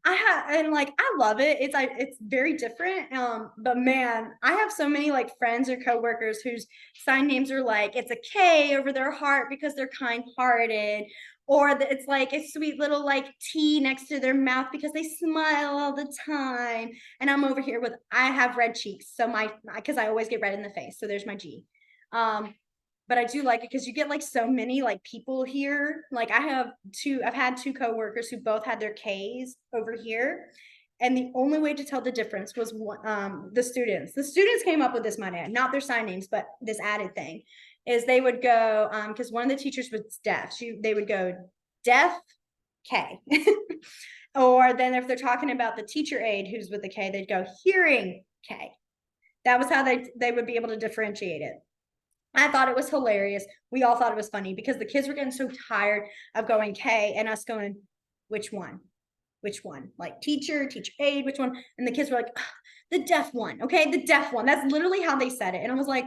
I have, and like I love it. It's very different. But man, I have so many like friends or coworkers whose sign names are like it's a K over their heart because they're kind-hearted, or it's like a sweet little like T next to their mouth because they smile all the time. And I'm over here with I have red cheeks, so my because I always get red in the face. So there's my G. Um, but I do like it because you get like so many like people here. Like I've had two coworkers who both had their K's over here. And the only way to tell the difference was the students. The students came up with this money, not their sign names, but this added thing is they would go, because one of the teachers was deaf. They would go deaf K. Or then if they're talking about the teacher aide who's with the K, they'd go hearing K. That was how they would be able to differentiate it. I thought it was hilarious. We all thought it was funny because the kids were getting so tired of going K and us going, which one? Which one? Like teacher aide, which one? And the kids were like, the deaf one. Okay, the deaf one. That's literally how they said it. And I was like,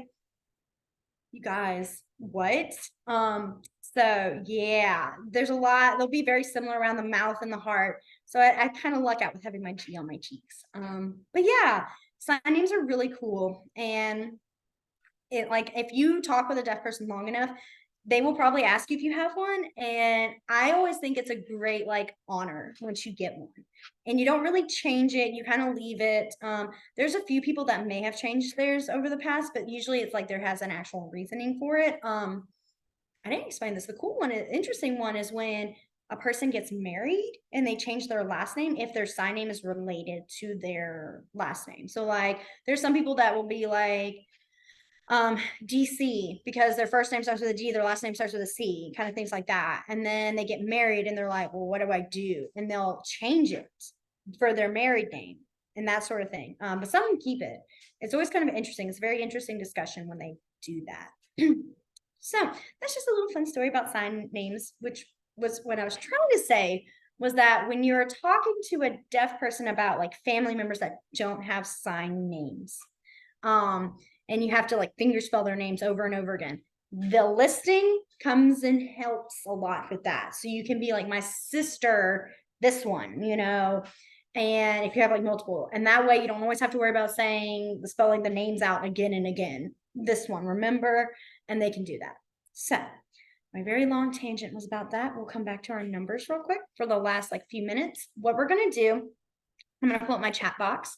you guys, what? So yeah, there's a lot. They'll be very similar around the mouth and the heart. So I kind of luck out with having my G on my cheeks. But yeah, sign names are really cool. And it like if you talk with a deaf person long enough, they will probably ask you if you have one. And I always think it's a great like honor once you get one. And you don't really change it, you kind of leave it. There's a few people that may have changed theirs over the past, but usually it's like there has an actual reasoning for it. I didn't explain this. The cool one, interesting one is when a person gets married and they change their last name if their sign name is related to their last name. So like there's some people that will be like DC because their first name starts with a D, their last name starts with a C, kind of things like that. And then they get married and they're like, well, what do I do? And they'll change it for their married name and that sort of thing. But some keep it. It's always kind of interesting. It's a very interesting discussion when they do that. So that's just a little fun story about sign names, which was what I was trying to say was that when you're talking to a deaf person about like family members that don't have sign names, and you have to like finger spell their names over and over again, the listing comes and helps a lot with that. So you can be like my sister, this one, and if you have like multiple, and that way you don't always have to worry about spelling the names out again and again. This one, remember, and they can do that. So my very long tangent was about that. We'll come back to our numbers real quick for the last like few minutes. What we're going to do, I'm going to pull up my chat box,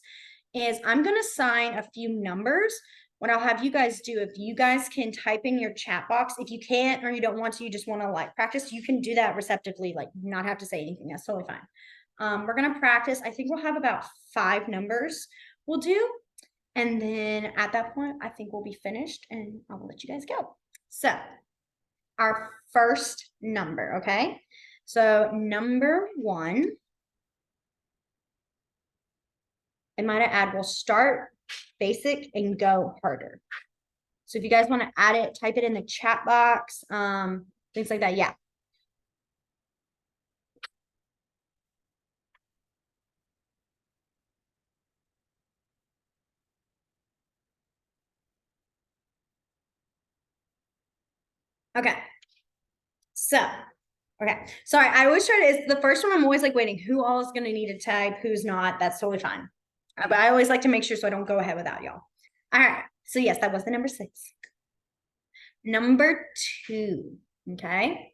is I'm going to sign a few numbers. What I'll have you guys do, if you guys can type in your chat box, if you can't or you don't want to, you just want to like practice, you can do that receptively, like not have to say anything. That's totally fine. We're going to practice. I think we'll have about 5 numbers we'll do. And then at that point, I think we'll be finished and I will let you guys go. So our first number, okay? So number 1, I might add, we'll start basic and go harder. So if you guys want to add it, type it in the chat box, things like that. Yeah. Okay. So, okay. Sorry, I always try to, it's the first one. I'm always like waiting. Who all is going to need to type? Who's not? That's totally fine. But I always like to make sure so I don't go ahead without y'all. All right. So yes, that was the number 6. Number 2. Okay.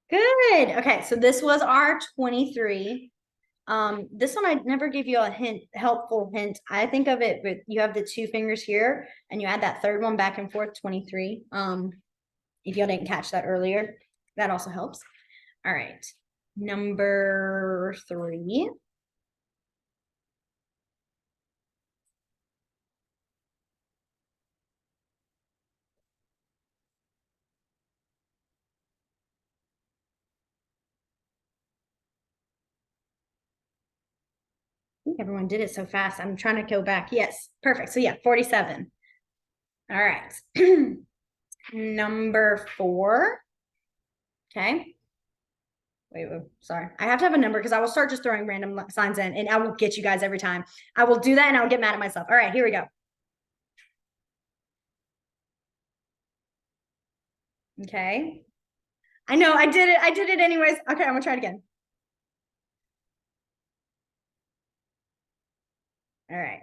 Good. Okay. So this was our 23. This one I never give you a helpful hint. I think of it with you have the 2 fingers here and you add that third one back and forth, 23. If y'all didn't catch that earlier, that also helps. All right. Number 3. think everyone did it so fast. I'm trying to go back. Yes, perfect. So yeah, 47. All right. Number 4. Okay. Wait, sorry. I have to have a number because I will start just throwing random signs in and I will get you guys every time. I will do that and I'll get mad at myself. All right, here we go. Okay. I know I did it. I did it anyways. Okay, I'm gonna try it again. All right.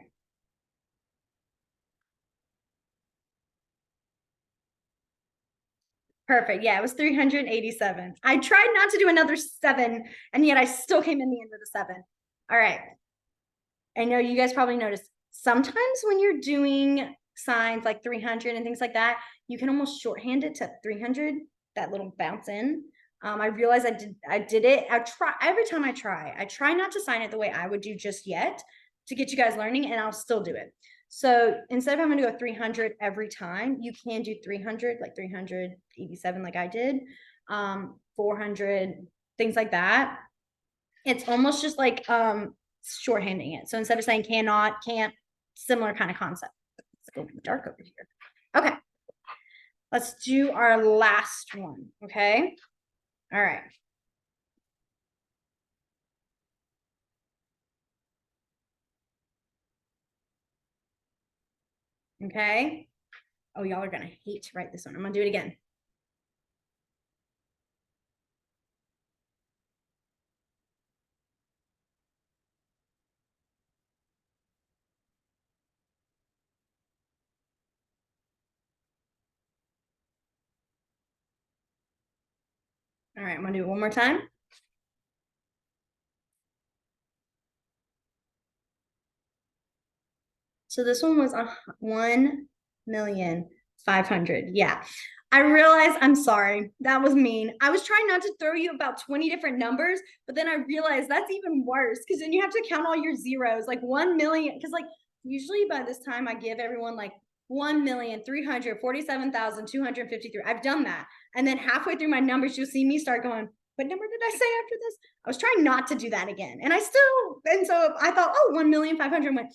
Perfect. Yeah, it was 387. I tried not to do another 7, and yet I still came in the end of the 7. All right. I know you guys probably noticed sometimes when you're doing signs like 300 and things like that, you can almost shorthand it to 300, that little bounce in. I realized I did it. I try every time I try not to sign it the way I would do just yet to get you guys learning, and I'll still do it. So instead of having to go 300 every time, you can do 300, like 387, like I did, 400, things like that. It's almost just like shorthanding it. So instead of saying cannot, can't, similar kind of concept. It's going dark over here. Okay. Let's do our last one. Okay. All right. Okay. Oh, y'all are gonna hate to write this one. I'm gonna do it again. All right, I'm gonna do it one more time. So this one was 1,500,000. Yeah. I realized, I'm sorry, that was mean. I was trying not to throw you about 20 different numbers, but then I realized that's even worse because then you have to count all your zeros, like 1 million. Because like usually by this time I give everyone like 1,347,253. I've done that. And then halfway through my numbers, you'll see me start going, what number did I say after this? I was trying not to do that again. And so I thought, oh, 1,500,000 went,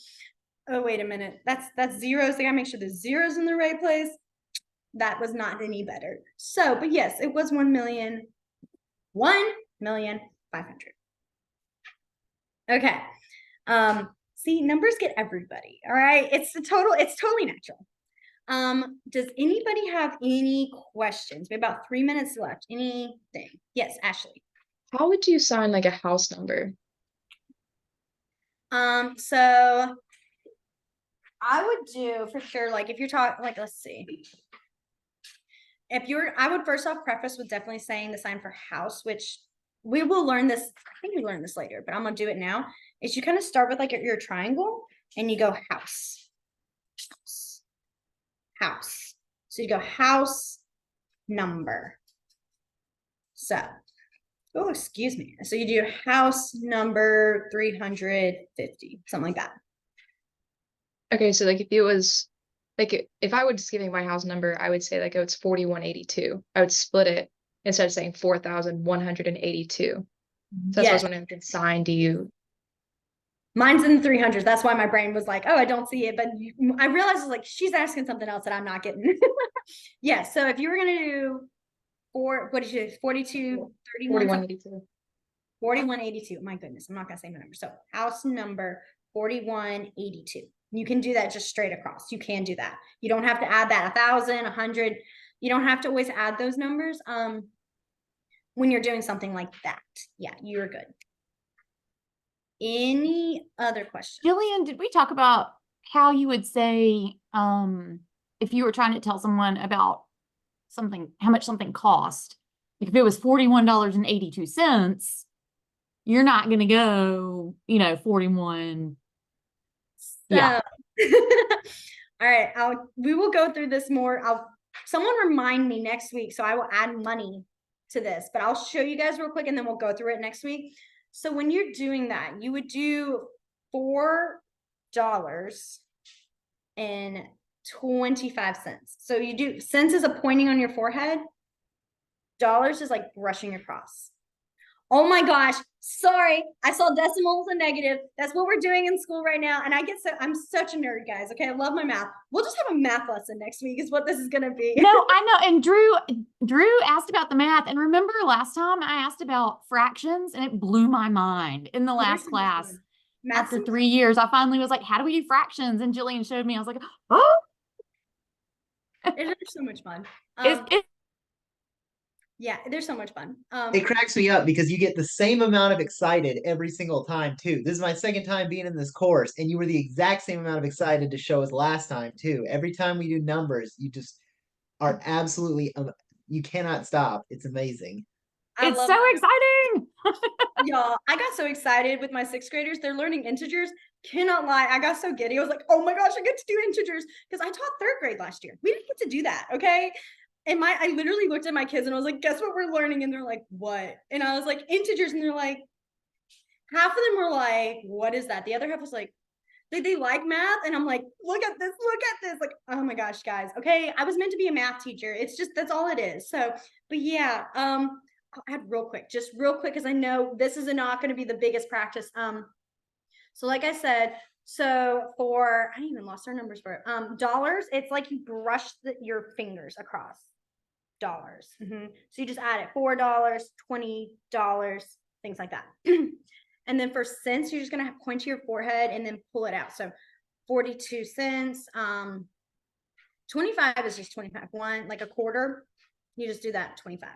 oh, wait a minute. That's zeros. I gotta make sure the zeros in the right place. That was not any better. So, but yes, it was 1,500,000. Okay. See, numbers get everybody. All right. It's totally natural. Does anybody have any questions? We have about 3 minutes left. Anything? Yes, Ashley. How would you sign like a house number? So I would do for sure, like if you're talking, like, let's see. I would first off preface with definitely saying the sign for house, which we will learn this. I think we learn this later, but I'm gonna do it now. Is you kind of start with like your triangle and you go house, house. So you go house number. So, oh, excuse me. So you do house number 350, something like that. Okay, so like if it was like if I was giving my house number, I would say like, oh, it's 4182. I would split it instead of saying 4,182. So that's why I Yes. was wondering what sign do you? Mine's in the 300s. That's why my brain was like, oh, I don't see it. But I realized like she's asking something else that I'm not getting. Yeah. So if you were going to do what did you do? 42, 31, 4182. 4182. My goodness. I'm not going to say my number. So house number 4182. You can do that just straight across. You can do that. You don't have to add that 1,000, 100. You don't have to always add those numbers. When you're doing something like that. Yeah, you're good. Any other questions? Jillian, did we talk about how you would say, if you were trying to tell someone about something, how much something cost? If it was $41.82, you're not going to go, 41. Yeah. All right. We will go through this more. Someone remind me next week. So I will add money to this, but I'll show you guys real quick and then we'll go through it next week. So when you're doing that, you would do $4.25. So you do cents is a pointing on your forehead. Dollars is like brushing across. Oh my gosh. Sorry. I saw decimals and negative. That's what we're doing in school right now. And I'm such a nerd, guys. Okay. I love my math. We'll just have a math lesson next week is what this is going to be. No, I know. And Drew asked about the math. And remember last time I asked about fractions and it blew my mind in the last class. After 3 years, I finally was like, how do we do fractions? And Jillian showed me. I was like, oh, They're so much fun. it's Yeah, they're so much fun. It cracks me up because you get the same amount of excited every single time too. This is my second time being in this course, and you were the exact same amount of excited to show us last time too. Every time we do numbers, you just are absolutely you cannot stop. It's amazing. I it's love so it. exciting. Y'all, I got so excited with my sixth graders. They're learning integers. Cannot lie. I got so giddy. I was like, oh my gosh, I get to do integers because I taught third grade last year. We didn't get to do that. Okay. And I literally looked at my kids and I was like, guess what we're learning? And they're like, what? And I was like, integers. And they're like, half of them were like, what is that? The other half was like, they like math. And I'm like, look at this, look at this. Like, oh my gosh, guys. Okay. I was meant to be a math teacher. It's just, that's all it is. So, but yeah, I'll add real quick, because I know this is not going to be the biggest practice. So like I said, so for, I even lost our numbers for it. Dollars, it's like you brush your fingers across dollars. So you just add it, $4, $20, things like that. And then for cents, you're just going to point to your forehead and then pull it out. So 42 cents, 25 is just 25, one, like a quarter. You just do that, 25.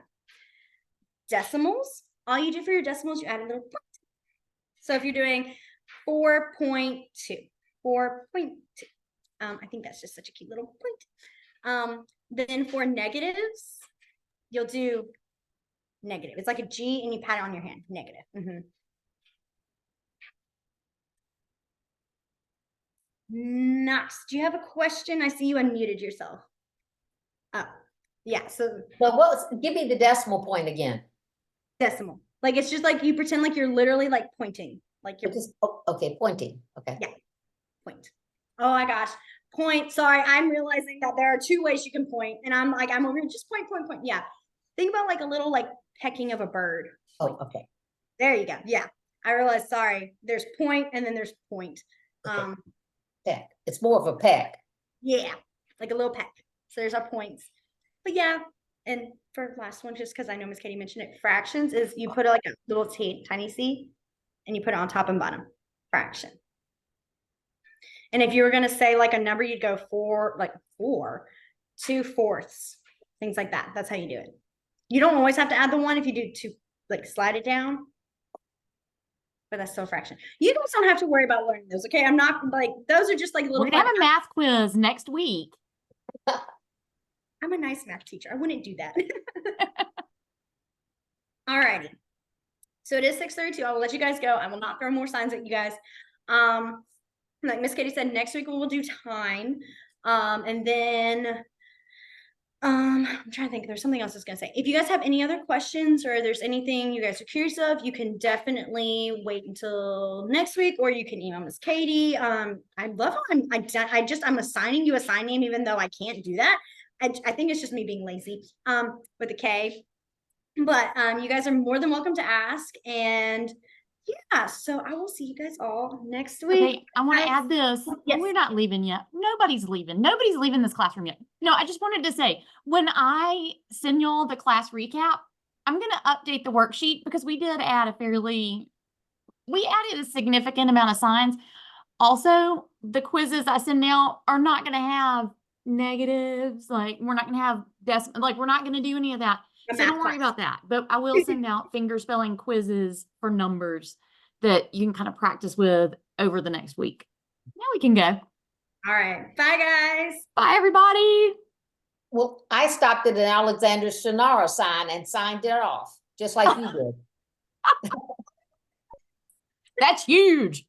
Decimals, all you do for your decimals, you add a little point. So if you're doing 4.2, 4.2, I think that's just such a cute little point. Then for negatives, you'll do negative. It's like a G and you pat it on your hand, negative. Nice. Do you have a question? I see you unmuted yourself. Oh, yeah. So give me the decimal point again. Decimal. Like it's just like you pretend like you're literally like pointing. Like you're just okay, pointing. Okay. Yeah. Point. Oh my gosh. Point. Sorry, I'm realizing that there are two ways you can point. And I'm over here, just point, point, point. Yeah. Think about like a little like pecking of a bird. Oh, okay. There you go. Yeah. I realized, sorry, there's point and then there's point. Okay. Peck. It's more of a peck. Yeah, like a little peck. So there's our points. But yeah, and for last one, just because I know Miss Katie mentioned it, fractions is you put like a little tiny C and you put it on top and bottom. Fraction. And if you were going to say like a number, you'd go 4, 2/4, things like that. That's how you do it. You don't always have to add the 1 if you do 2, like slide it down. But that's still a fraction. You guys don't have to worry about learning those, okay? I'm not like, those are just like little. We're gonna have a math quiz next week. I'm a nice math teacher. I wouldn't do that. All righty. So it is 6:32. I will let you guys go. I will not throw more signs at you guys. Like Miss Katie said, next week we will do time. And then I'm trying to think if there's something else I was gonna say. If you guys have any other questions or there's anything you guys are curious of, you can definitely wait until next week, or you can email Miss Katie. I love how I'm assigning you a sign name, even though I can't do that. I think it's just me being lazy with a K. But you guys are more than welcome to ask. And yeah, so I will see you guys all next week. Okay, I want to add this. Yes. We're not leaving yet. Nobody's leaving. Nobody's leaving this classroom yet. No, I just wanted to say, when I send y'all the class recap, I'm going to update the worksheet because we did add we added a significant amount of signs. Also, the quizzes I send out are not going to have negatives. Like we're not going to have we're not going to do any of that. So don't worry about that. But I will send out finger spelling quizzes for numbers that you can kind of practice with over the next week. Now we can go. All right. Bye, guys. Bye, everybody. Well, I stopped at an Alexander Shannara sign and signed it off, just like you did. That's huge.